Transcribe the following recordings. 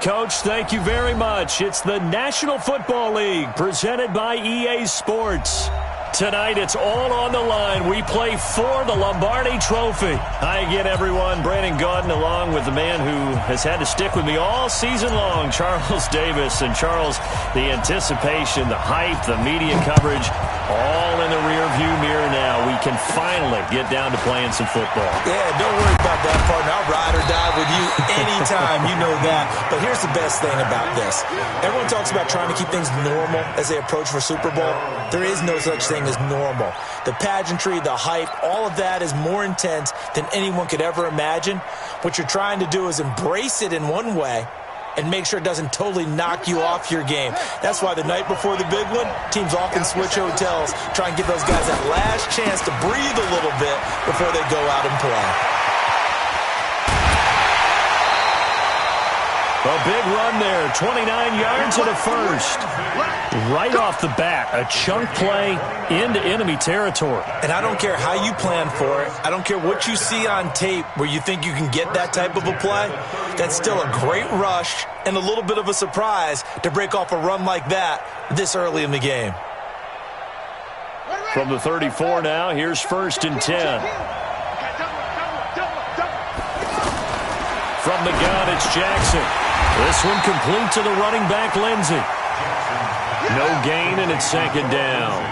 Coach. Thank you very much. It's the National Football League presented by EA Sports. Tonight, it's all on the line. We play for the Lombardi Trophy. Hi again, everyone. Brandon Gaudin along with the man who has had to stick with me all season long, Charles Davis. And Charles, the anticipation, the hype, the media coverage, all in the rearview mirror now. We can finally get down to playing some football. Yeah, don't worry about that, partner. I'll ride or die with you anytime. You know that. But here's the best thing about this. Everyone talks about trying to keep things normal as they approach for Super Bowl. There is no such thing as normal. The pageantry, the hype, all of that is more intense than anyone could ever imagine. What you're trying to do is embrace it in one way and make sure it doesn't totally knock you off your game. That's why the night before the big one, teams often switch hotels, try and give those guys that last chance to breathe a little bit before they go out and play. A big run there, 29 yards and a first. Right off the bat, a chunk play into enemy territory. And I don't care how you plan for it. I don't care what you see on tape where you think you can get that type of a play. That's still a great rush and a little bit of a surprise to break off a run like that this early in the game. From the 34 now, here's 1st and 10. From the gun, it's Jackson. This one complete to the running back, Lindsey. No gain, and it's 2nd down.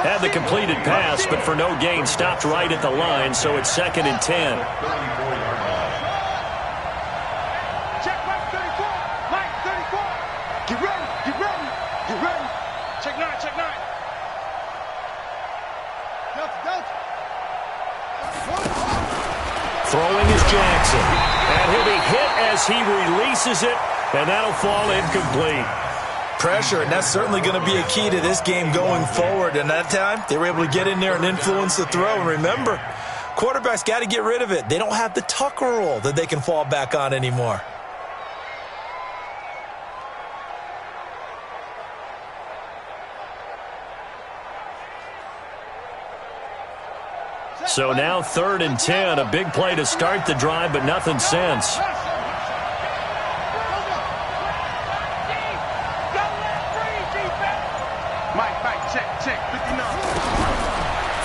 Had the completed pass, but for no gain, stopped right at the line, so it's 2nd and 10. Check Mike 34. Mike 34. Get ready. Get ready. Get ready. Check 9. Check 9. Throwing is Jackson. And he'll be hit as he releases it, and that'll fall incomplete. Pressure, and that's certainly going to be a key to this game going forward. And that time, they were able to get in there and influence the throw. And remember, quarterbacks got to get rid of it. They don't have the Tucker rule that they can fall back on anymore. So now 3rd and 10, a big play to start the drive, but nothing since.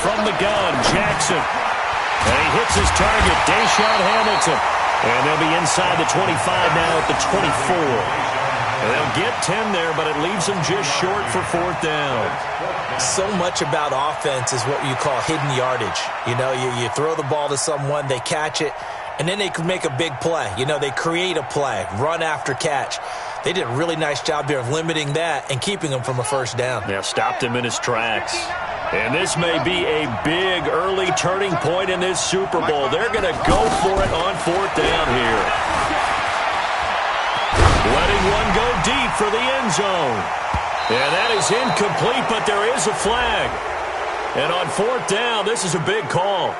From the gun, Jackson. And he hits his target, Deshaun Hamilton. And they'll be inside the 25 now at the 24. And they'll get 10 there, but it leaves them just short for 4th down. So much about offense is what you call hidden yardage. You know, you throw the ball to someone, they catch it, and then they can make a big play. You know, they create a play, run after catch. They did a really nice job there of limiting that and keeping him from a 1st down. Yeah, stopped him in his tracks. And this may be a big early turning point in this Super Bowl. They're going to go for it on 4th down here. Letting one go deep for the end zone. And that is incomplete, but there is a flag. And on 4th down, this is a big call.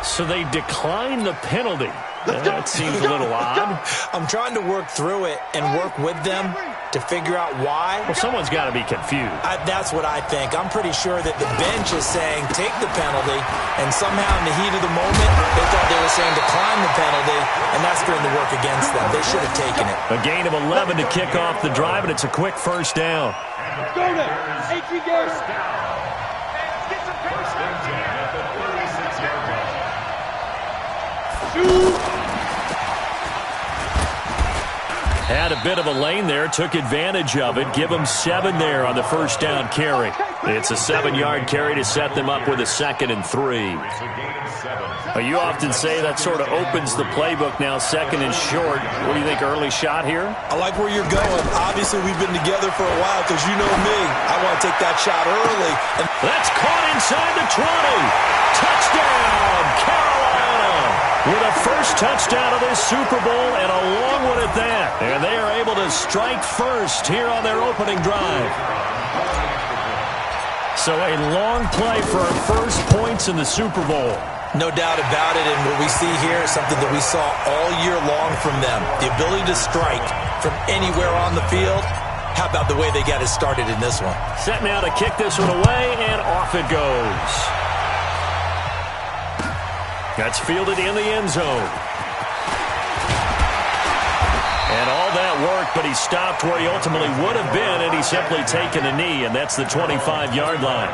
So they decline the penalty. That seems a little odd. I'm trying to work through it and work with them to figure out why. Well, someone's got to be confused. That's what I think. I'm pretty sure that the bench is saying take the penalty, and somehow in the heat of the moment, they thought they were saying decline the penalty, and that's going to work against them. They should have taken it. A gain of 11 to kick off the drive, and it's a quick 1st down. Go there. HV game. Get some pace. Had a bit of a lane there, took advantage of it. Give them 7 there on the 1st down carry. It's a 7-yard carry to set them up with a 2nd and 3. You often say that sort of opens the playbook now, 2nd and short. What do you think, early shot here? I like where you're going. Obviously, we've been together for a while because you know me. I want to take that shot early. That's caught inside the 20. Touchdown, Carolina. With a first touchdown of this Super Bowl and a long one at that. And they are able to strike first here on their opening drive. So a long play for our first points in the Super Bowl. No doubt about it, and what we see here is something that we saw all year long from them. The ability to strike from anywhere on the field. How about the way they got it started in this one? Set now to kick this one away, and off it goes. That's fielded in the end zone. And all that work, but he stopped where he ultimately would have been, and he's simply taken a knee, and that's the 25-yard line.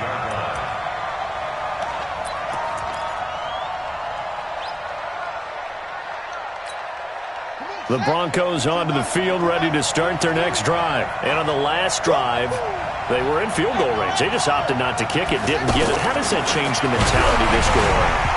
The Broncos onto the field, ready to start their next drive. And on the last drive, they were in field goal range. They just opted not to kick it, didn't get it. How does that change the mentality this go around?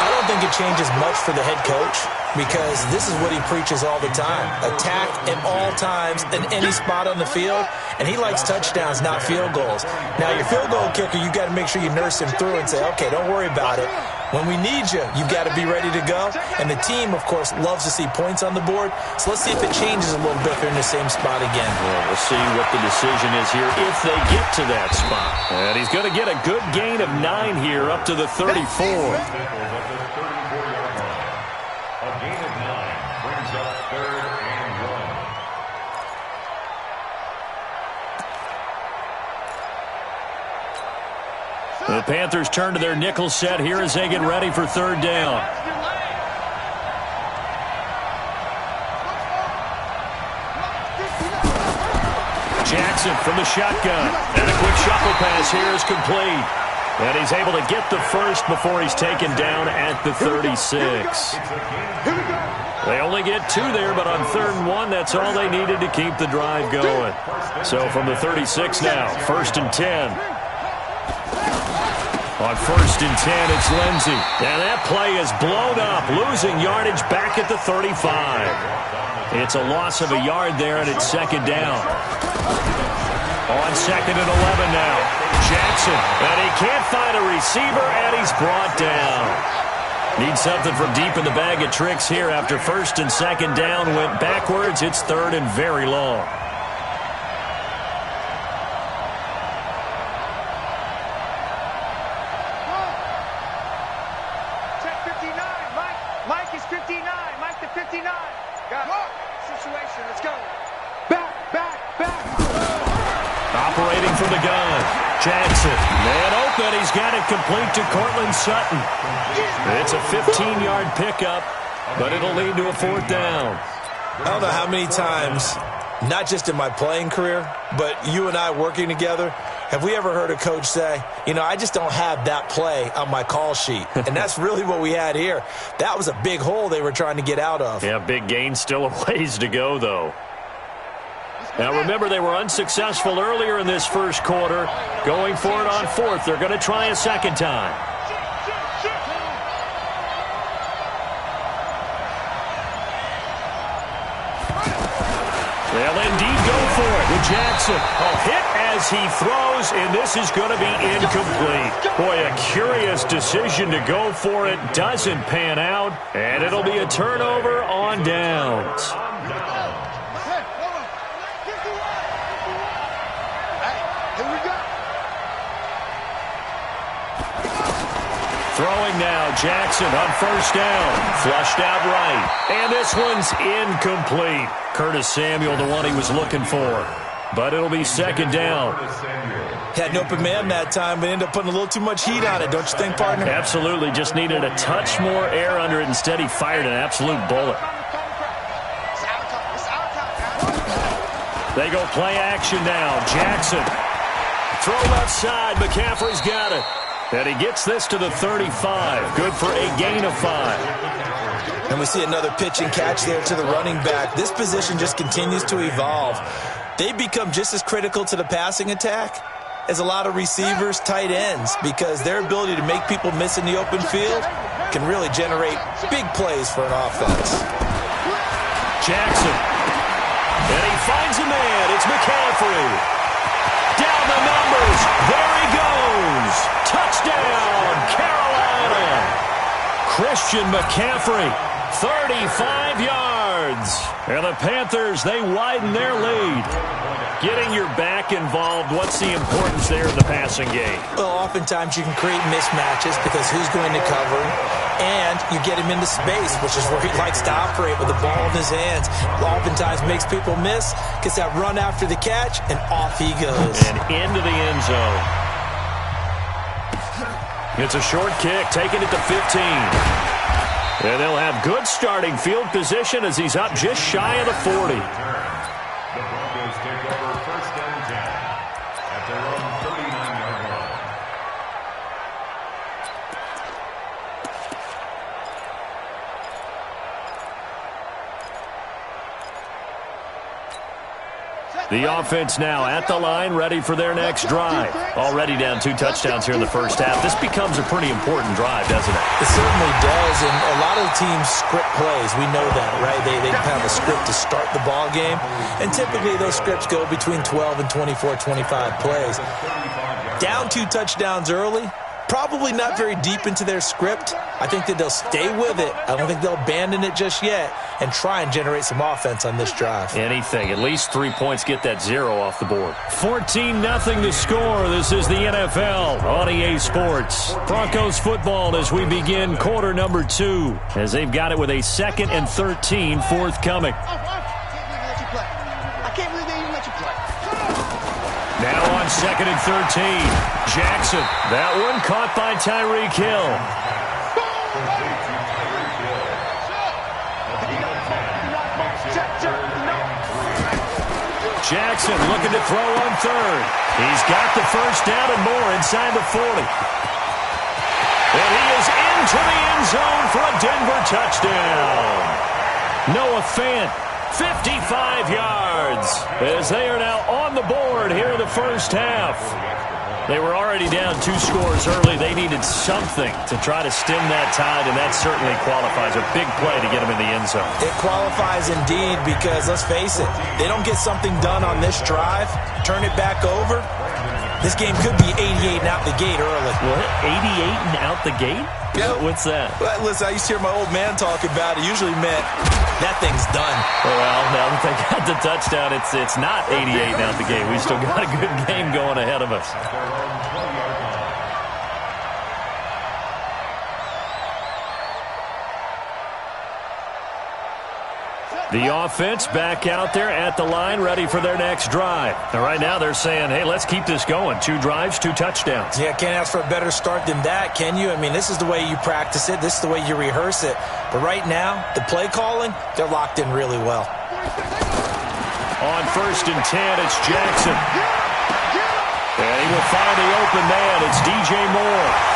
I don't think it changes much for the head coach, because this is what he preaches all the time. Attack at all times in any spot on the field, and he likes touchdowns, not field goals. Now, your field goal kicker, you got to make sure you nurse him through and say, okay, don't worry about it. When we need you, you got to be ready to go. And the team, of course, loves to see points on the board. So let's see if it changes a little bit if they're in the same spot again. Well, we'll see what the decision is here if they get to that spot. And he's going to get a good gain of 9 here up to the 34. The Panthers turn to their nickel set here as they get ready for third down. Jackson from the shotgun. And a quick shuffle pass here is complete. And he's able to get the first before he's taken down at the 36. They only get 2 there, but on 3rd and 1, that's all they needed to keep the drive going. So from the 36 now, 1st and 10. On 1st and 10, it's Lindsey. And that play is blown up, losing yardage back at the 35. It's a loss of a yard there, and it's 2nd down. On 2nd and 11 now, Jackson. And he can't find a receiver, and he's brought down. Needs something from deep in the bag of tricks here after 1st and 2nd down went backwards. It's 3rd and very long. Operating from the gun, Jackson. Man open, he's got it complete to Cortland Sutton. It's a 15-yard pickup, but it'll lead to a 4th down. I don't know how many times, not just in my playing career, but you and I working together, have we ever heard a coach say, you know, I just don't have that play on my call sheet. And that's really what we had here. That was a big hole they were trying to get out of. Yeah, big gain, still a ways to go, though. Now, remember, they were unsuccessful earlier in this first quarter. Going for it on 4th. They're going to try a 2nd time. They'll indeed go for it with Jackson. A hit as he throws, and this is going to be incomplete. Boy, a curious decision to go for it. Doesn't pan out, and it'll be a turnover on downs. Throwing now, Jackson on 1st down. Flushed out right. And this one's incomplete. Curtis Samuel, the one he was looking for. But it'll be 2nd down. Had an open man that time, but ended up putting a little too much heat on it, don't you think, partner? Absolutely. Just needed a touch more air under it. Instead, he fired an absolute bullet. They go play action now. Jackson. Throw left side. McCaffrey's got it. And he gets this to the 35. Good for a gain of 5. And we see another pitch and catch there to the running back. This position just continues to evolve. They become just as critical to the passing attack as a lot of receivers, tight ends, because their ability to make people miss in the open field can really generate big plays for an offense. Jackson. And he finds a man. It's McCaffrey. Down the numbers. There he goes. Touchdown, Carolina. Christian McCaffrey, 35 yards. And the Panthers, they widen their lead. Getting your back involved, what's the importance there in the passing game? Well, oftentimes you can create mismatches because who's going to cover him, and you get him into space, which is where he likes to operate with the ball in his hands. Oftentimes makes people miss, gets that run after the catch, and off he goes. And into the end zone. It's a short kick, taking it to 15. And they'll have good starting field position as he's up just shy of the 40. The Broncos take over 1st and 10 at their own 39-yard line. The offense now at the line, ready for their next drive. Already down 2 touchdowns here in the first half. This becomes a pretty important drive, doesn't it? It certainly does, and a lot of the teams script plays. We know that, right? They have a script to start the ball game, and typically those scripts go between 12 and 24, 25 plays. Down 2 touchdowns early, probably not very deep into their script. I think that they'll stay with it. I don't think they'll abandon it just yet and try and generate some offense on this drive. Anything. At least 3 points, get that 0 off the board. 14-0 to score. This is the NFL on EA Sports. Broncos football as we begin quarter number 2, as they've got it with a 2nd and 13 forthcoming. I can't believe they even let you play. Now on 2nd and 13. Jackson. That one caught by Tyreek Hill. Jackson looking to throw on 3rd. He's got the first down and more inside the 40. And he is into the end zone for a Denver touchdown. Noah Fant, 55 yards, as they are now on the board here in the first half. They were already down 2 scores early. They needed something to try to stem that tide, and that certainly qualifies. A big play to get them in the end zone. It qualifies indeed because, let's face it, they don't get something done on this drive, turn it back over, this game could be 88 and out the gate early. What? 88 and out the gate? Yep. What's that? Well, listen, I used to hear my old man talk about it. Usually meant that thing's done. Well, now that they got the touchdown, it's not 88 and out the gate. We still got a good game going ahead of us. The offense back out there at the line, ready for their next drive. And right now they're saying, hey, let's keep this going. 2 drives, 2 touchdowns. Yeah, can't ask for a better start than that, can you? I mean, this is the way you practice it. This is the way you rehearse it. But right now, the play calling, they're locked in really well. On 1st and 10, it's Jackson. And he will find the open man. It's DJ Moore.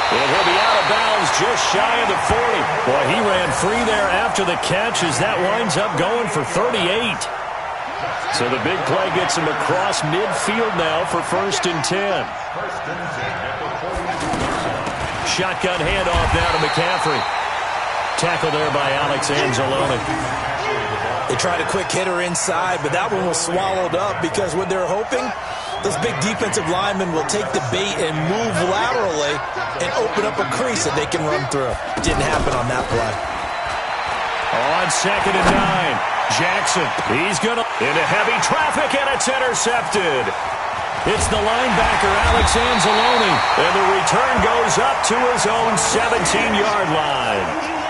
And he'll be out of bounds just shy of the 40. Boy, he ran free there after the catch as that winds up going for 38. So the big play gets him across midfield now for 1st and 10. Shotgun handoff now to McCaffrey. Tackle there by Alex Anzalone. They tried a quick hitter inside, but that one was swallowed up because what they're hoping, those big defensive linemen will take the bait and move laterally and open up a crease that they can run through. Didn't happen on that play. On 2nd and 9, Jackson. He's going to into heavy traffic, and it's intercepted. It's the linebacker, Alex Anzalone, and the return goes up to his own 17-yard line.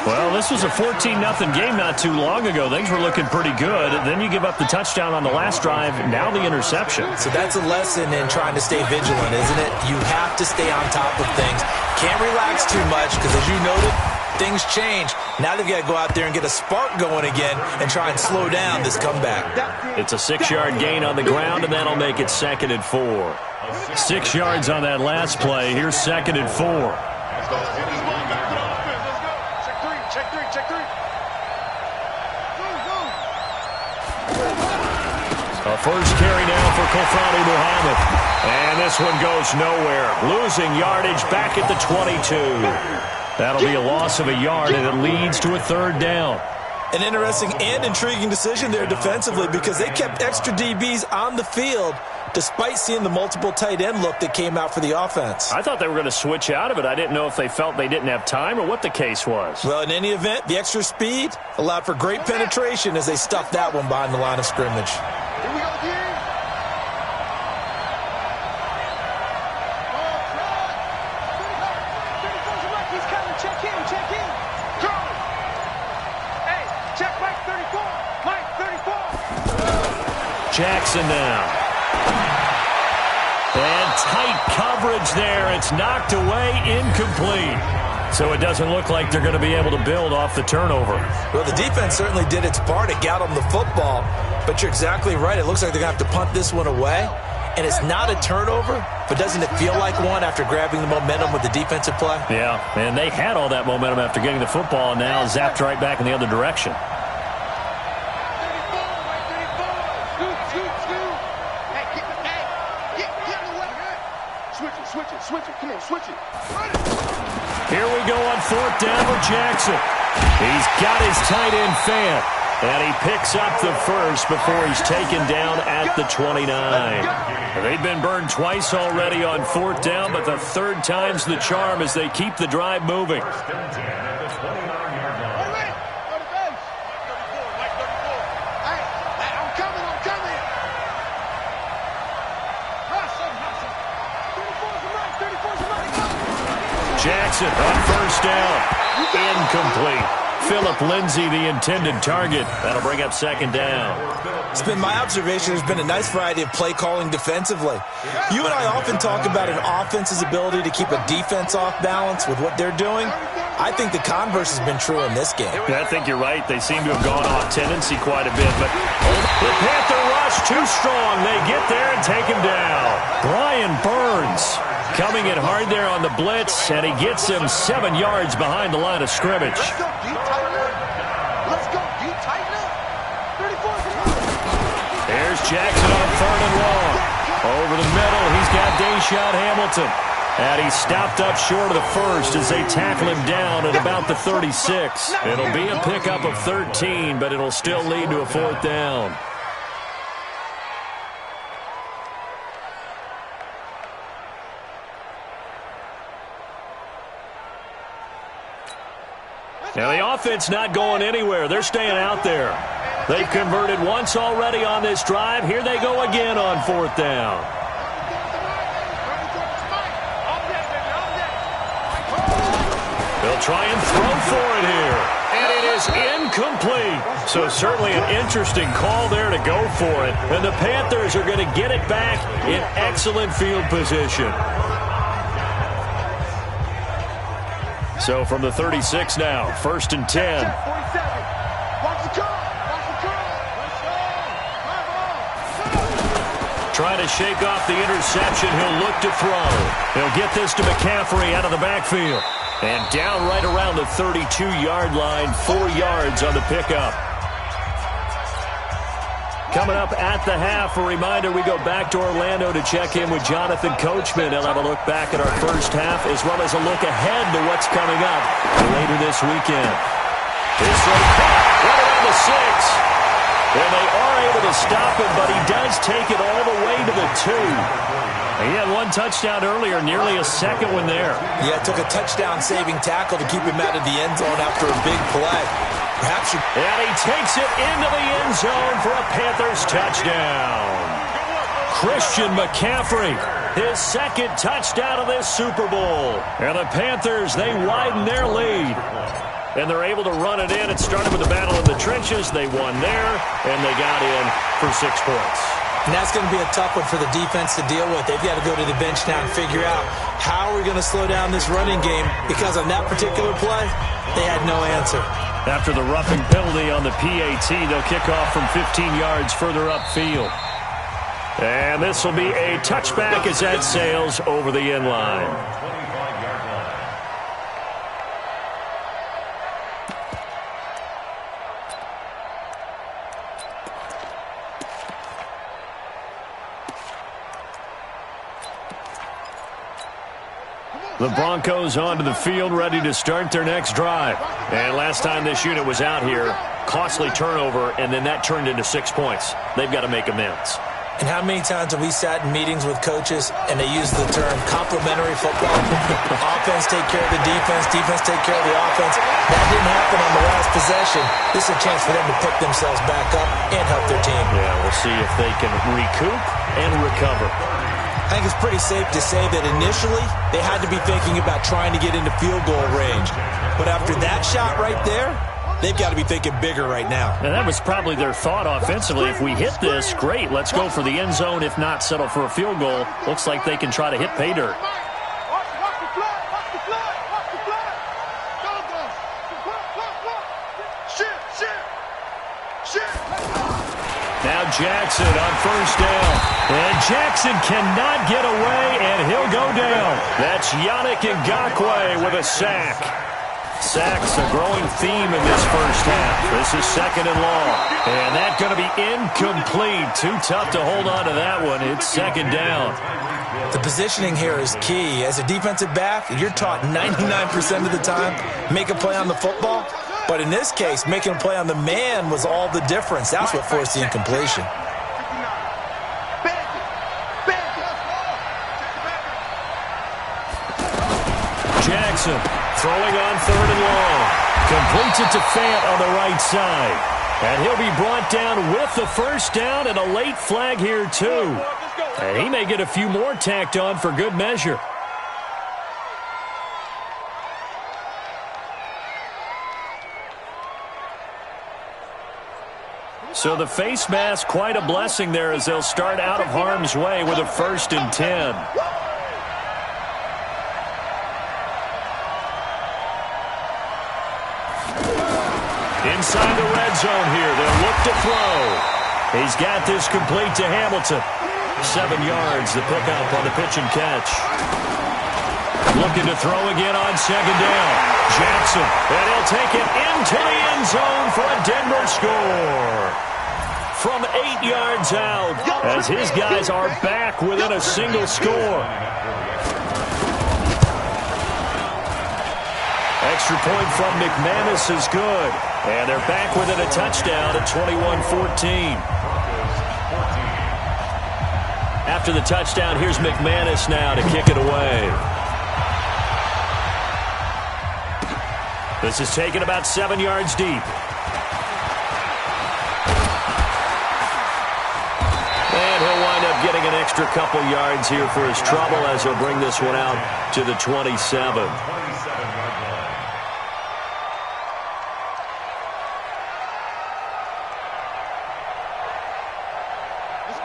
Well, this was a 14-0 game not too long ago. Things were looking pretty good. Then you give up the touchdown on the last drive, now the interception. So that's a lesson in trying to stay vigilant, isn't it? You have to stay on top of things. Can't relax too much because, as you noted, things change. Now they've got to go out there and get a spark going again and try and slow down this comeback. It's a 6-yard gain on the ground, and that'll make it 2nd and 4. 6 yards on that last play. Here's 2nd and 4. A first carry now for Kofani Muhammad. And this one goes nowhere. Losing yardage back at the 22. That'll be a loss of a yard, and it leads to a 3rd down. An interesting and intriguing decision there defensively because they kept extra DBs on the field despite seeing the multiple tight end look that came out for the offense. I thought they were going to switch out of it. I didn't know if they felt they didn't have time or what the case was. Well, in any event, the extra speed allowed for great penetration as they stuffed that one behind the line of scrimmage. Here we go again. Check in. Charlie. Hey, check Mike 34. Mike 34. Jackson now. And tight coverage there. It's knocked away, incomplete. So it doesn't look like they're going to be able to build off the turnover. Well, the defense certainly did its part. It got them the football. But you're exactly right. It looks like they're going to have to punt this one away. And it's not a turnover, but doesn't it feel like one after grabbing the momentum with the defensive play? Yeah, and they had all that momentum after getting the football, and now zapped right back in the other direction. Switch it. Come on, switch it. Here we go on 4th down with Jackson. He's got his tight end fan. And he picks up the first before he's taken down at the 29. They've been burned twice already on 4th down, but the third time's the charm as they keep the drive moving. Jackson on 1st down. Incomplete. Philip Lindsay, the intended target. That'll bring up 2nd down. It's been my observation there's been a nice variety of play calling defensively. You and I often talk about an offense's ability to keep a defense off balance with what they're doing. I think the converse has been true in this game. I think you're right. They seem to have gone off tendency quite a bit. But the Panther rush too strong. They get there and take him down. Brian Burns coming in hard there on the blitz, and he gets him 7 yards behind the line of scrimmage. Let's go, deep tighten up. Let's go, deep tighten up. 34. There's Jackson on 3rd and long. Over the middle, he's got Deshaun Hamilton. And he's stopped up short of the first as they tackle him down at about the 36. It'll be a pickup of 13, but it'll still lead to a 4th down. Now, the offense not going anywhere. They're staying out there. They've converted once already on this drive. Here they go again on 4th down. They'll try and throw for it here. And it is incomplete. So certainly an interesting call there to go for it. And the Panthers are going to get it back in excellent field position. So from the 36 now, 1st and 10. Trying to shake off the interception. He'll look to throw. He'll get this to McCaffrey out of the backfield. And down right around the 32-yard line, 4 yards on the pickup. Coming up at the half, a reminder, we go back to Orlando to check in with Jonathan Coachman. He'll have a look back at our first half as well as a look ahead to what's coming up later this weekend. This one right around the 6. And they are able to stop him, but he does take it all the way to the 2. He had 1 touchdown earlier, nearly a second one there. Yeah, it took a touchdown-saving tackle to keep him out of the end zone after a big play. Perhaps and he takes it into the end zone for a Panthers touchdown. Christian McCaffrey, his 2nd touchdown of this Super Bowl. And the Panthers, they widen their lead. And they're able to run it in. It started with the battle in the trenches. They won there, and they got in for 6 points. And that's going to be a tough one for the defense to deal with. They've got to go to the bench now and figure out how are we going to slow down this running game, because on that particular play, they had no answer. After the roughing penalty on the PAT, they'll kick off from 15 yards further upfield. And this will be a touchback as that sails over the end line. The Broncos onto the field, ready to start their next drive. And last time this unit was out here, costly turnover, and then that turned into 6 points. They've got to make amends. And how many times have we sat in meetings with coaches and they use the term complementary football? Offense take care of the defense, defense take care of the offense. That didn't happen on the last possession. This is a chance for them to pick themselves back up and help their team. Yeah, we'll see if they can recoup and recover. I think it's pretty safe to say that initially they had to be thinking about trying to get into field goal range. But after that shot right there, they've got to be thinking bigger right now. And that was probably their thought offensively. If we hit this, great, let's go for the end zone. If not, settle for a field goal. Looks like they can try to hit pay dirt. Now Jackson on first down. And Jackson cannot get away, and he'll go down. That's Yannick Ngakoue with a sack. Sacks a growing theme in this first half. This is second and long. And that's going to be incomplete. Too tough to hold on to that one. It's second down. The positioning here is key. As a defensive back, you're taught 99% of the time, make a play on the football. But in this case, making a play on the man was all the difference. That's what forced the incompletion. Jackson throwing on third and long. Completes it to Fant on the right side. And he'll be brought down with the first down and a late flag here too. And he may get a few more tacked on for good measure. So the face mask, quite a blessing there as they'll start out of harm's way with a 1st and 10. Inside the red zone here, they'll look to throw. He's got this complete to Hamilton. 7 yards, the pickup on the pitch and catch. Looking to throw again on second down. Jackson, and he'll take it into the end zone for a Denver score. From 8 yards out, as his guys are back within a single score. Extra point from McManus is good. And they're back within a touchdown at 21-14. After the touchdown, here's McManus now to kick it away. This is taken about 7 yards deep. And he'll wind up getting an extra couple yards here for his trouble as he'll bring this one out to the 27.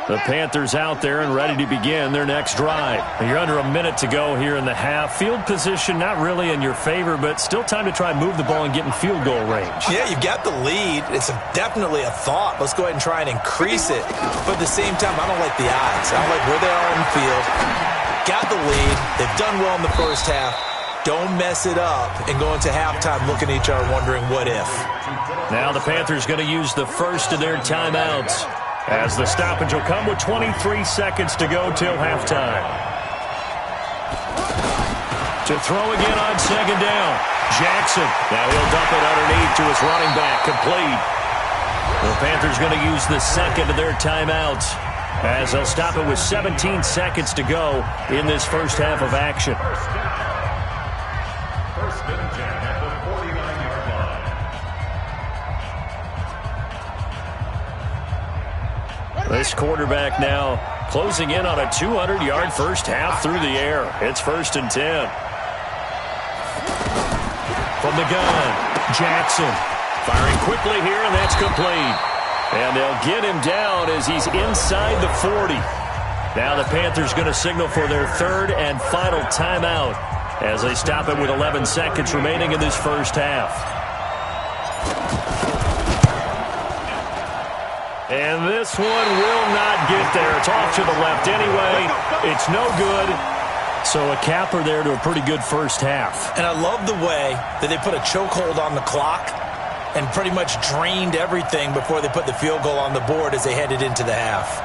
The Panthers out there and ready to begin their next drive. You're under a minute to go here in the half. Field position not really in your favor, but still time to try and move the ball and get in field goal range. Yeah, you've got the lead. It's definitely a thought. Let's go ahead and try and increase it. But at the same time, I don't like the odds. I don't like where they are in the field. Got the lead. They've done well in the first half. Don't mess it up and go into halftime looking at each other wondering what if. Now the Panthers going to use the first of their timeouts, as the stoppage will come with 23 seconds to go till halftime. To throw again on second down. Jackson. Now he'll dump it underneath to his running back. Complete. The Panthers going to use the second of their timeouts, as they'll stop it with 17 seconds to go in this first half of action. First and 10 at the 49-yard line. This quarterback now closing in on a 200-yard first half through the air. It's 1st and 10. From the gun, Jackson firing quickly here, and that's complete. And they'll get him down as he's inside the 40. Now the Panthers going to signal for their third and final timeout as they stop it with 11 seconds remaining in this first half. And this one will not get there. It's off to the left anyway. It's no good. So a capper there to a pretty good first half. And I love the way that they put a chokehold on the clock and pretty much drained everything before they put the field goal on the board as they headed into the half.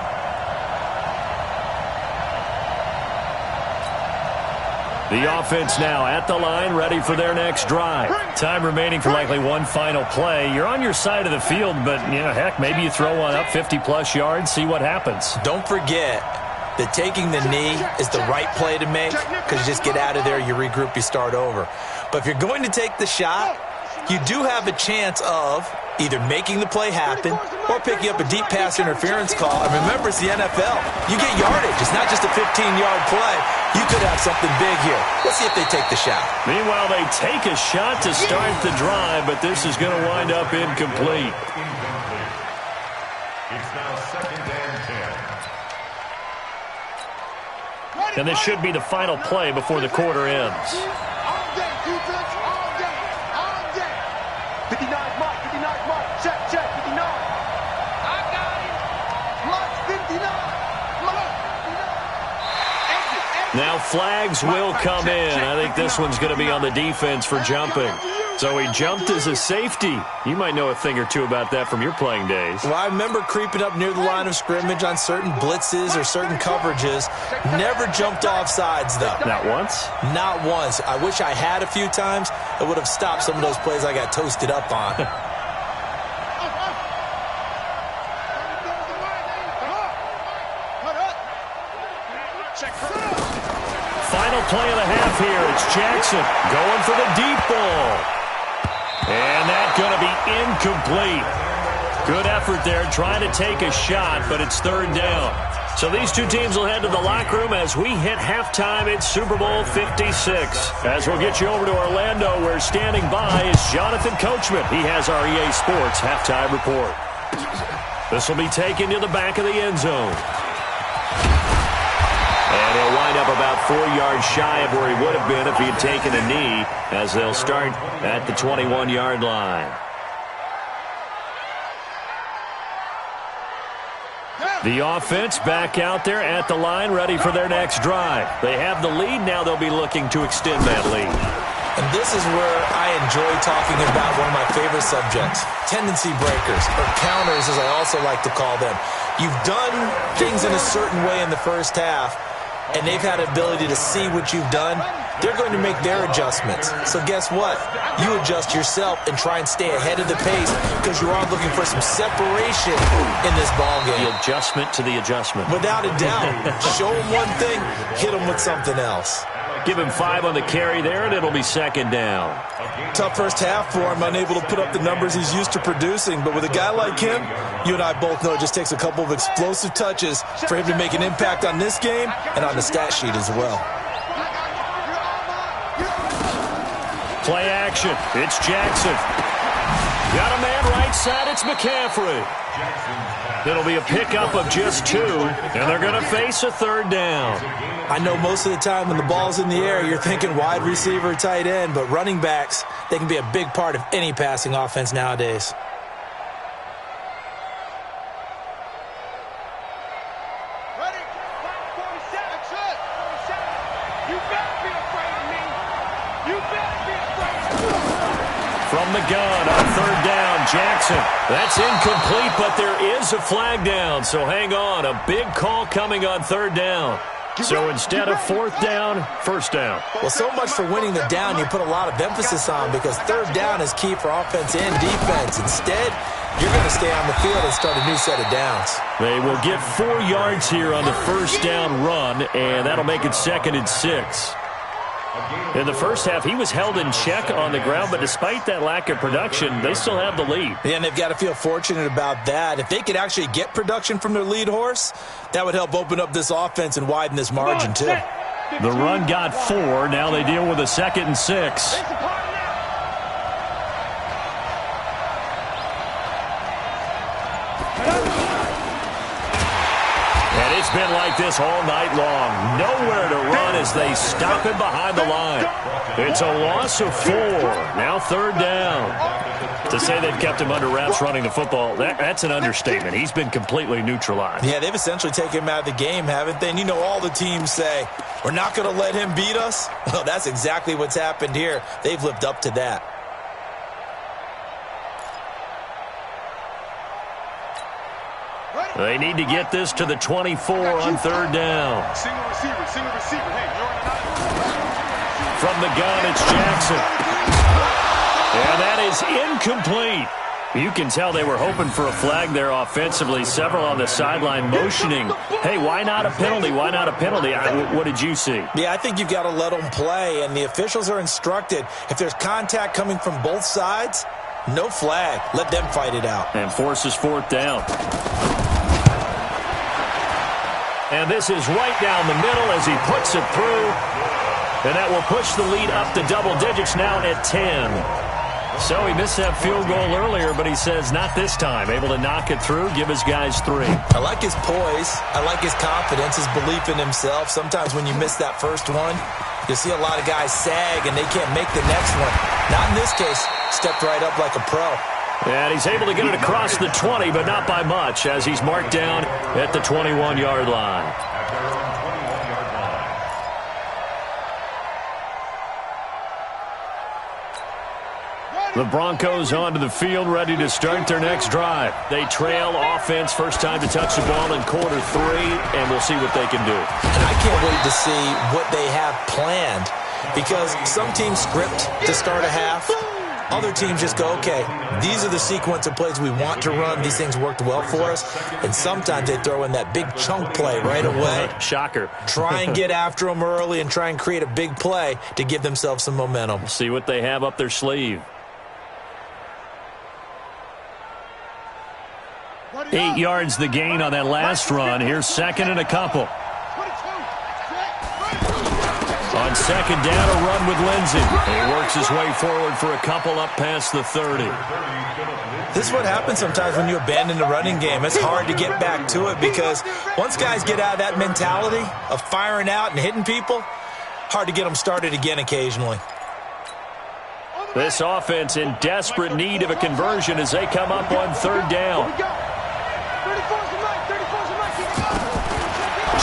The offense now at the line, ready for their next drive. Time remaining for likely one final play. You're on your side of the field, but, you know, heck, maybe you throw one up 50-plus yards, see what happens. Don't forget that taking the knee is the right play to make, because you just get out of there, you regroup, you start over. But if you're going to take the shot, you do have a chance of either making the play happen or picking up a deep pass interference call. And remember, it's the NFL. You get yardage. It's not just a 15-yard play. You could have something big here. Let's see if they take the shot. Meanwhile, they take a shot to start the drive, but this is going to wind up incomplete. It's now 2nd and 10. And this should be the final play before the quarter ends. All day, defense, all day, all day. 59 mark, 59 mark. Check, check, 59. I got him. Now flags will come in. I think this one's going to be on the defense for jumping. So he jumped as a safety. You might know a thing or two about that from your playing days. Well, I remember creeping up near the line of scrimmage on certain blitzes or certain coverages. Never jumped off sides, though. Not once? Not once. I wish I had a few times. It would have stopped some of those plays I got toasted up on. Final play of the half here. It's Jackson going for the deep ball. And that's going to be incomplete. Good effort there trying to take a shot, but it's third down. So these two teams will head to the locker room as we hit halftime in Super Bowl 56. As we'll get you over to Orlando, where standing by is Jonathan Coachman. He has our EA Sports halftime report. This will be taken to the back of the end zone. And he'll wind up about 4 yards shy of where he would have been if he had taken a knee, as they'll start at the 21-yard line. The offense back out there at the line, ready for their next drive. They have the lead. Now they'll be looking to extend that lead. And this is where I enjoy talking about one of my favorite subjects, tendency breakers, or counters as I also like to call them. You've done things in a certain way in the first half, and they've had an ability to see what you've done. They're going to make their adjustments. So guess what? You adjust yourself and try and stay ahead of the pace because you are looking for some separation in this ballgame. The adjustment to the adjustment. Without a doubt. Show them one thing, hit them with something else. Give him 5 on the carry there, and it'll be second down. Tough first half for him, unable to put up the numbers he's used to producing. But with a guy like him, you and I both know it just takes a couple of explosive touches for him to make an impact on this game and on the stat sheet as well. Play action. It's Jackson. Got a man right side. It's McCaffrey. It'll be a pickup of just 2, and they're going to face a third down. I know most of the time when the ball's in the air, you're thinking wide receiver, tight end, but running backs, they can be a big part of any passing offense nowadays. Ready? 47. You better be afraid of me. You better be afraid of me. From the gun on third down, Jackson. That's incomplete, but there is a flag down, so hang on. A big call coming on third down. So instead of fourth down, first down. Well, so much for winning the down you put a lot of emphasis on because third down is key for offense and defense. Instead, you're going to stay on the field and start a new set of downs. They will get 4 yards here on the first down run, and that'll make it 2nd and 6. In the first half, he was held in check on the ground, but despite that lack of production, they still have the lead. Yeah, and they've got to feel fortunate about that. If they could actually get production from their lead horse, that would help open up this offense and widen this margin, too. The run got 4. Now they deal with a 2nd and 6. It's been like this all night long. Nowhere to run as they stop him behind the line. It's a loss of 4. Now third down. To say they've kept him under wraps running the football, that's an understatement. He's been completely neutralized. Yeah, they've essentially taken him out of the game, haven't they? And you know all the teams say, we're not going to let him beat us. Well, that's exactly what's happened here. They've lived up to that. They need to get this to the 24 on third down. Single receiver. Hey, From the gun, it's Jackson. And that is incomplete. You can tell they were hoping for a flag there offensively. Several on the sideline motioning. Hey, why not a penalty? Why not a penalty? What did you see? Yeah, I think you've got to let them play, and the officials are instructed. If there's contact coming from both sides, no flag. Let them fight it out. And forces fourth down. And this is right down the middle as he puts it through. And that will push the lead up to double digits now at 10. So he missed that field goal earlier, but he says not this time. Able to knock it through, give his guys 3. I like his poise. I like his confidence, his belief in himself. Sometimes when you miss that first one, you'll see a lot of guys sag and they can't make the next one. Not in this case. Stepped right up like a pro. And he's able to get it across the 20, but not by much, as he's marked down at the 21-yard line. The Broncos onto the field, ready to start their next drive. They trail offense, first time to touch the ball in quarter 3, and we'll see what they can do. And I can't wait to see what they have planned, because some teams script to start a half. Other teams just go, okay, these are the sequence of plays we want to run. These things worked well for us. And sometimes they throw in that big chunk play right away. Shocker. Try and get after them early and try and create a big play to give themselves some momentum. See what they have up their sleeve. 8 yards the gain on that last run. Here's second and a couple. On second down, a run with Lindsey. He works his way forward for a couple up past the 30. This is what happens sometimes when you abandon the running game. It's hard to get back to it because once guys get out of that mentality of firing out and hitting people, hard to get them started again occasionally. This offense in desperate need of a conversion as they come up on third down.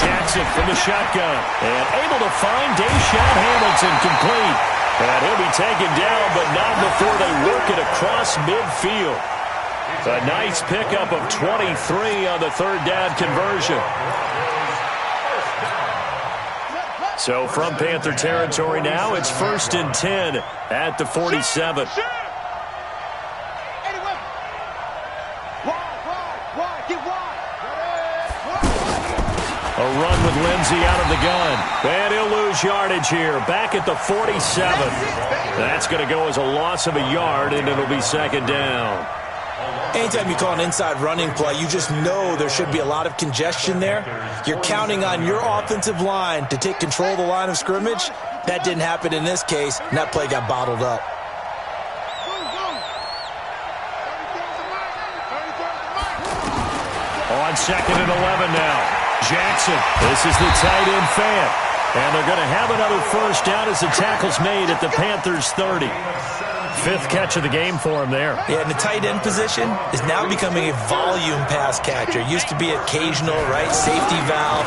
Jackson from the shotgun and able to find Deshaun Hamilton complete. And he'll be taken down, but not before they work it across midfield. A nice pickup of 23 on the third down conversion. So from Panther territory now, it's 1st and 10 at the 47. A run with Lindsey out of the gun. And he'll lose yardage here. Back at the 47. That's going to go as a loss of a yard, and it'll be second down. Anytime you call an inside running play, you just know there should be a lot of congestion there. You're counting on your offensive line to take control of the line of scrimmage. That didn't happen in this case, and that play got bottled up. On second and 11 now. Jackson, this is the tight end fan. And they're going to have another first down as the tackle's made at the Panthers' 30. 5th catch of the game for him there. Yeah, and the tight end position is now becoming a volume pass catcher. It used to be occasional, right? Safety valve.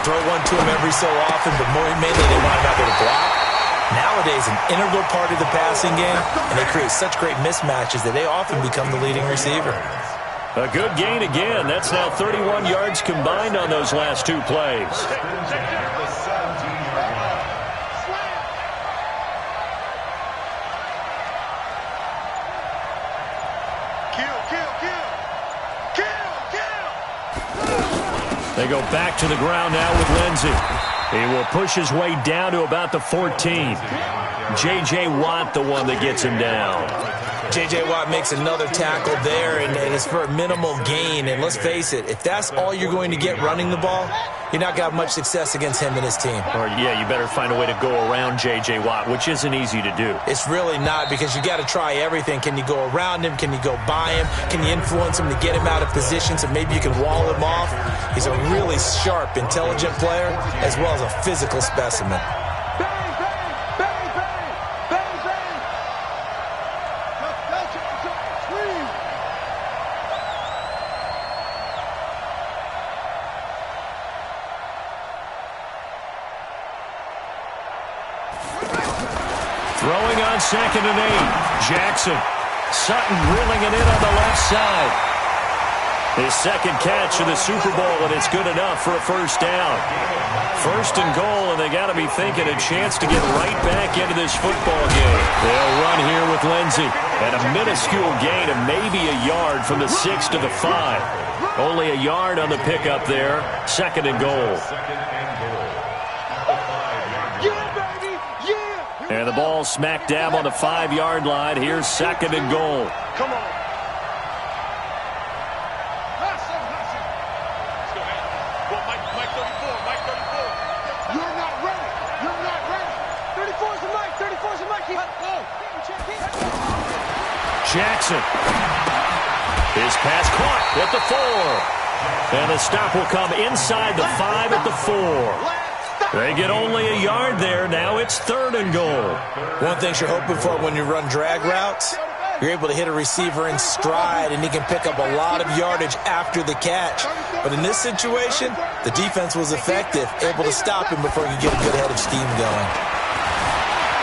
Throw one to him every so often, but more mainly they want him out there to block. Nowadays, an integral part of the passing game, and they create such great mismatches that they often become the leading receiver. A good gain again. That's now 31 yards combined on those last 2 plays. They go back to the ground now with Lindsey. He will push his way down to about the 14. J.J. Watt, the one that gets him down. J.J. Watt makes another tackle there, and it's for a minimal gain. And let's face it, if that's all you're going to get running the ball, you're not going to have much success against him and his team. Or, yeah, you better find a way to go around J.J. Watt, which isn't easy to do. It's really not, because you got to try everything. Can you go around him? Can you go by him? Can you influence him to get him out of position so maybe you can wall him off? He's a really sharp, intelligent player, as well as a physical specimen. Throwing on second and 8. Jackson. Sutton reeling it in on the left side. His second catch of the Super Bowl, and it's good enough for a first down. 1st and goal, and they got to be thinking a chance to get right back into this football game. They'll run here with Lindsey. And a minuscule gain of maybe a yard from the 6 to the 5. Only a yard on the pickup there. 2nd and goal. And the ball smack dab on the 5-yard line. Here's 2nd and goal. Come on. Mike 34. You're not ready. You're not ready. 34's the Mike. 34's the Mike. Jackson. His pass caught at the 4. And the stop will come inside the 5 at the 4. They get only a yard there. Now it's 3rd and goal. One thing you're hoping for when you run drag routes, you're able to hit a receiver in stride, and he can pick up a lot of yardage after the catch. But in this situation, the defense was effective, able to stop him before he could get a good head of steam going.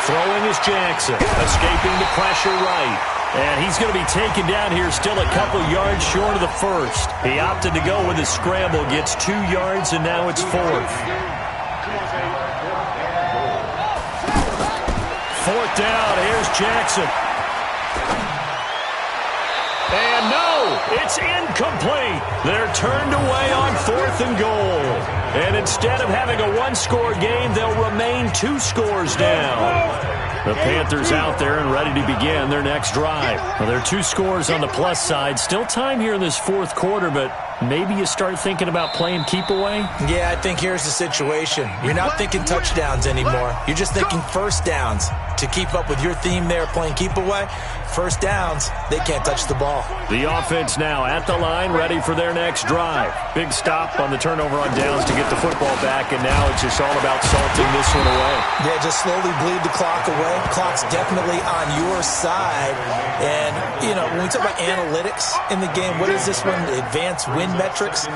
Throwing is Jackson, escaping the pressure right. And he's going to be taken down here still a couple yards short of the first. He opted to go with a scramble, gets 2 yards, and now it's 4th. 4th down, here's Jackson. And no, it's incomplete. They're turned away on 4th and goal. And instead of having a one-score game, they'll remain 2 scores down. The Panthers out there and ready to begin their next drive. Well, there are 2 scores on the plus side. Still time here in this 4th quarter, but maybe you start thinking about playing keep away? Yeah, I think here's the situation. You're not thinking touchdowns anymore. You're just thinking first downs. To keep up with your theme there, playing keep away, first downs, they can't touch the ball. The offense now at the line, ready for their next drive. Big stop on the turnover on downs to get the football back, and now it's just all about salting this one away. Yeah, just slowly bleed the clock away. Clock's definitely on your side. And, you know, when we talk about analytics in the game, what is this one? Advanced win metrics?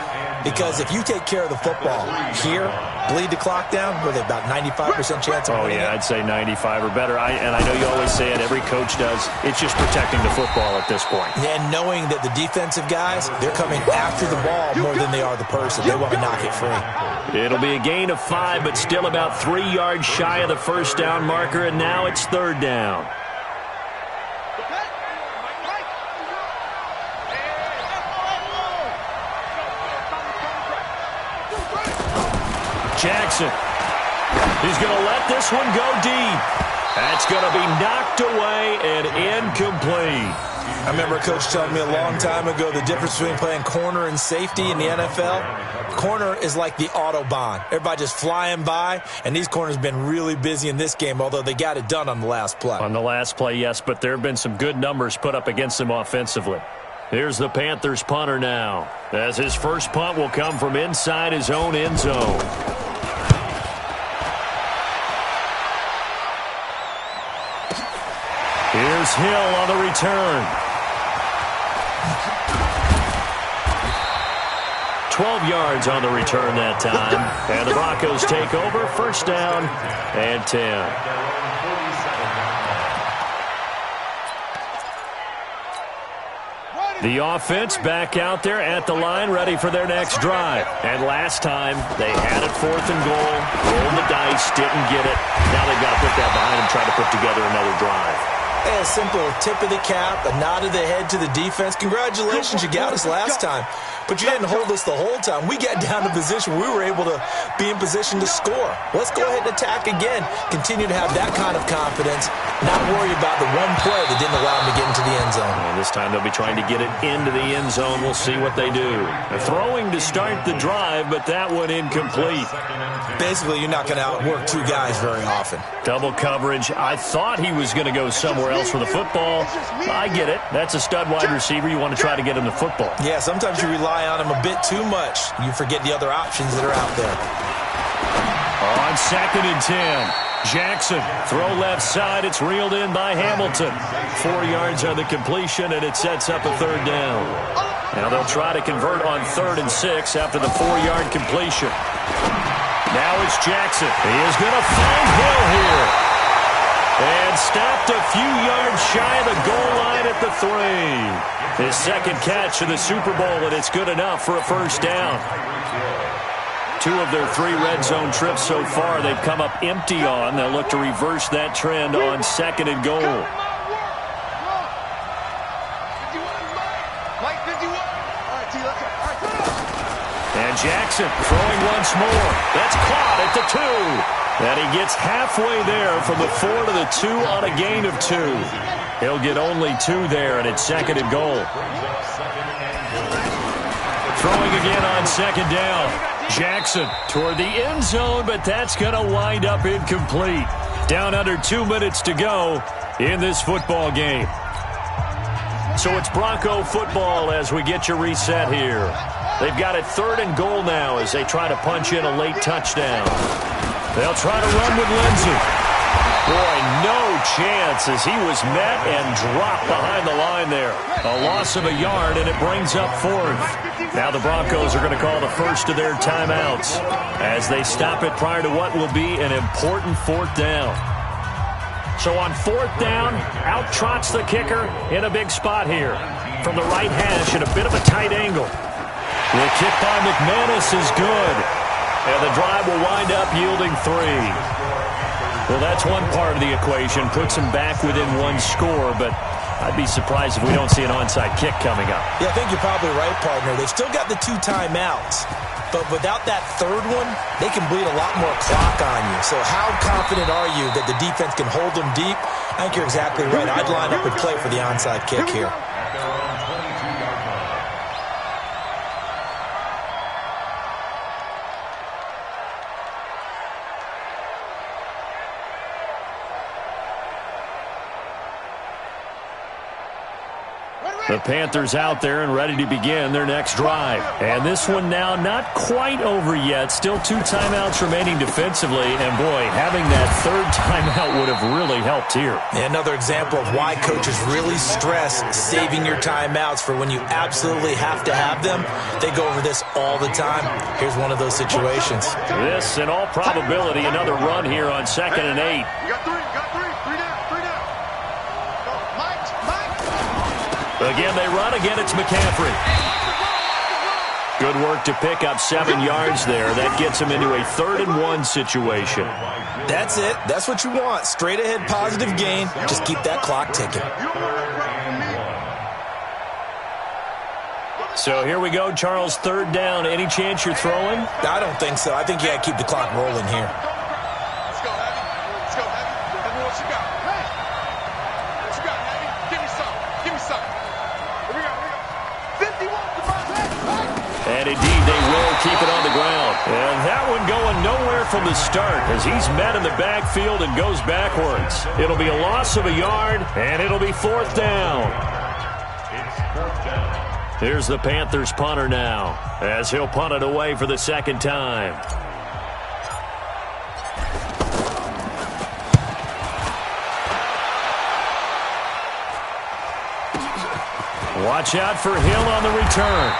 Because if you take care of the football here, bleed the clock down, with about 95% chance of winning. Oh, yeah, I'd say 95 or better. And I know you always say it, every coach does. It's just protecting the football at this point. And knowing that the defensive guys, they're coming after the ball more than they are the person. They want to knock it free. It'll be a gain of 5, but still about 3 yards shy of the first down marker, and now it's 3rd down. Jackson. He's going to let this one go deep. That's going to be knocked away and incomplete. I remember a coach telling me a long time ago the difference between playing corner and safety in the NFL. Corner is like the Autobahn. Everybody just flying by, and these corners have been really busy in this game, although they got it done on the last play. On the last play, yes, but there have been some good numbers put up against them offensively. Here's the Panthers punter now, as his first punt will come from inside his own end zone. Here's Hill on the return. 12 yards on the return that time. And the Broncos take over. First down and 10. The offense back out there at the line, ready for their next drive. And last time, they had it 4th and goal, rolled the dice, didn't get it. Now they've got to put that behind them, try to put together another drive. A simple tip of the cap, a nod of the head to the defense. Congratulations, you got us last time. But you didn't hold us the whole time. We got down to position where we were able to be in position to score. Let's go ahead and attack again. Continue to have that kind of confidence. Not worry about the one play that didn't allow them to get into the end zone. And this time they'll be trying to get it into the end zone. We'll see what they do. They're throwing to start the drive, but that one incomplete. Basically, you're not going to outwork 2 guys very often. Double coverage. I thought he was going to go somewhere else for the football. I get it. That's a stud wide receiver. You want to try to get him the football. Yeah, sometimes you rely on him a bit too much. You forget the other options that are out there. On 2nd and 10. Jackson, throw left side. It's reeled in by Hamilton. 4 yards on the completion, and it sets up a 3rd down. Now they'll try to convert on 3rd and 6 after the 4-yard completion. Now it's Jackson. He is going to find Hill here. And stopped a few yards shy of the goal line at the 3. His second catch of the Super Bowl, and it's good enough for a first down. 2 of their 3 red zone trips so far, they've come up empty on. They'll look to reverse that trend on 2nd and goal. And Jackson throwing once more. That's caught at the 2. And he gets halfway there from the 4 to the 2 on a gain of 2. He'll get only 2 there, and it's 2nd and goal. Throwing again on 2nd down. Jackson toward the end zone, but that's going to wind up incomplete. Down under 2 minutes to go in this football game. So it's Bronco football as we get your reset here. They've got it 3rd and goal now as they try to punch in a late touchdown. They'll try to run with Lindsey. Boy, no chance as he was met and dropped behind the line there. A loss of a yard, and it brings up 4th. Now the Broncos are going to call the first of their timeouts as they stop it prior to what will be an important 4th down. So on 4th down, out trots the kicker in a big spot here. From the right hash at a bit of a tight angle. The kick by McManus is good. And the drive will wind up yielding 3. Well, that's one part of the equation. Puts them back within 1 score, but I'd be surprised if we don't see an onside kick coming up. Yeah, I think you're probably right, partner. They've still got the 2 timeouts. But without that 3rd one, they can bleed a lot more clock on you. So how confident are you that the defense can hold them deep? I think you're exactly right. I'd line up and play for the onside kick here. The Panthers out there and ready to begin their next drive. And this one now not quite over yet. Still 2 timeouts remaining defensively. And, boy, having that 3rd timeout would have really helped here. Another example of why coaches really stress saving your timeouts for when you absolutely have to have them. They go over this all the time. Here's one of those situations. This, in all probability, another run here on 2nd and 8. You got 3, you got 3. 3 down, 3 down. Go, Mike. Again, they run. Again, it's McCaffrey. Good work to pick up 7 yards there. That gets him into a 3rd and 1 situation. That's it. That's what you want. Straight ahead positive gain. Just keep that clock ticking. So here we go, Charles, 3rd down. Any chance you're throwing? I don't think so. I think you got to keep the clock rolling here. Let's go, Heavy. Let's go, Heavy. Heavy, what you got? Hey. What you got, Heavy? Give me some. Give me some. Here we go. 51 to my head. And indeed, they will keep it on the ground. And that one going nowhere from the start as he's met in the backfield and goes backwards. It'll be a loss of a yard, and it'll be 4th down. It's 4th down. Here's the Panthers punter now as he'll punt it away for the 2nd time. Watch out for Hill on the return.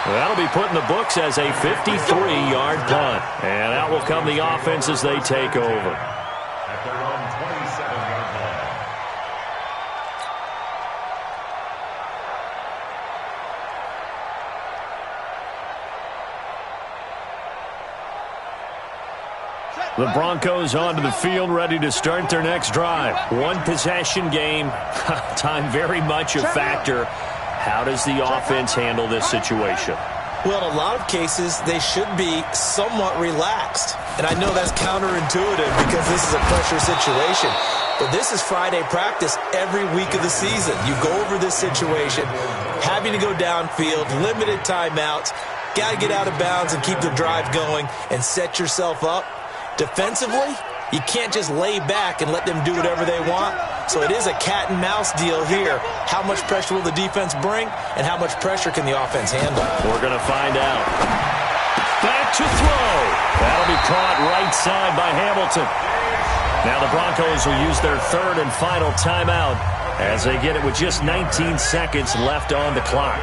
That'll be put in the books as a 53-yard punt. And out will come the offense as they take over. At their own 27-yard line. The Broncos onto the field, ready to start their next drive. 1 possession game. Time very much a factor. How does the offense handle this situation? Well, in a lot of cases, they should be somewhat relaxed. And I know that's counterintuitive because this is a pressure situation. But this is Friday practice every week of the season. You go over this situation, having to go downfield, limited timeouts, got to get out of bounds and keep the drive going and set yourself up. Defensively, you can't just lay back and let them do whatever they want. So it is a cat and mouse deal here. How much pressure will the defense bring, and how much pressure can the offense handle? We're going to find out. Back to throw. That'll be caught right side by Hamilton. Now the Broncos will use their 3rd and final timeout as they get it with just 19 seconds left on the clock.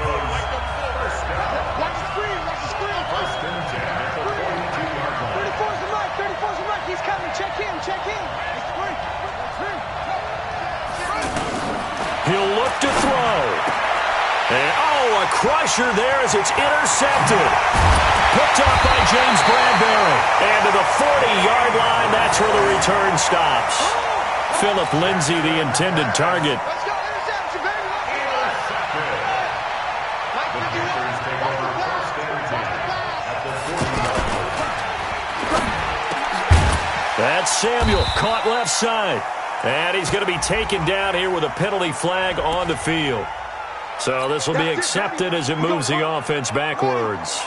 He'll look to throw. And, a crusher there as it's intercepted. Picked off by James Bradbury. And to the 40-yard line, that's where the return stops. Philip Lindsay, the intended target. Let's go, interception, baby. The Panthers take over 1st and 10 at the 40-yard line. That's Samuel, caught left side. And he's going to be taken down here with a penalty flag on the field. So this will be accepted as it moves the offense backwards.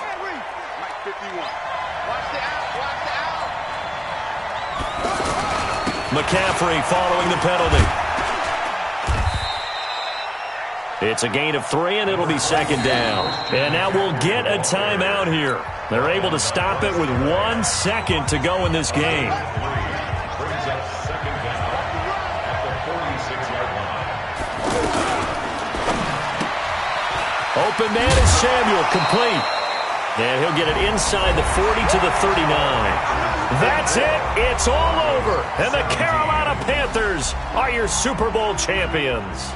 McCaffrey following the penalty. It's a gain of 3, and it'll be 2nd down. And now we'll get a timeout here. They're able to stop it with 1 second to go in this game. Brings up 2nd down at the 46-yard line. Open man is Samuel, complete. And he'll get it inside the 40 to the 39. That's it. It's all over. And the Carolina Panthers are your Super Bowl champions.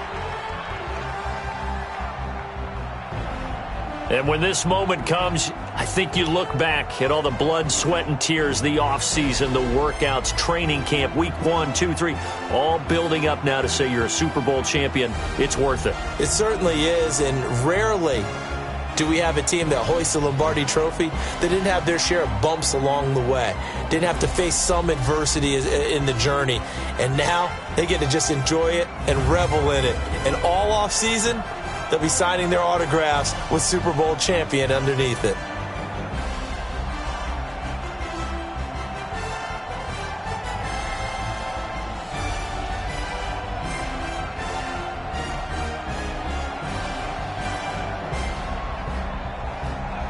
And when this moment comes, I think you look back at all the blood, sweat, and tears, the offseason, the workouts, training camp, week 1, 2, 3, all building up now to say you're a Super Bowl champion. It's worth it. It certainly is, and rarely do we have a team that hoists the Lombardi Trophy that didn't have their share of bumps along the way, didn't have to face some adversity in the journey, and now they get to just enjoy it and revel in it. And all offseason, they'll be signing their autographs with Super Bowl champion underneath it.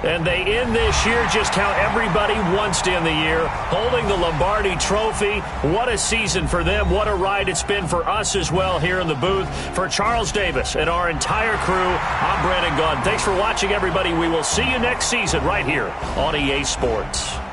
And they end this year just how everybody wants to end the year, holding the Lombardi Trophy. What a season for them. What a ride it's been for us as well here in the booth. For Charles Davis and our entire crew, I'm Brandon Gaudin. Thanks for watching, everybody. We will see you next season right here on EA Sports.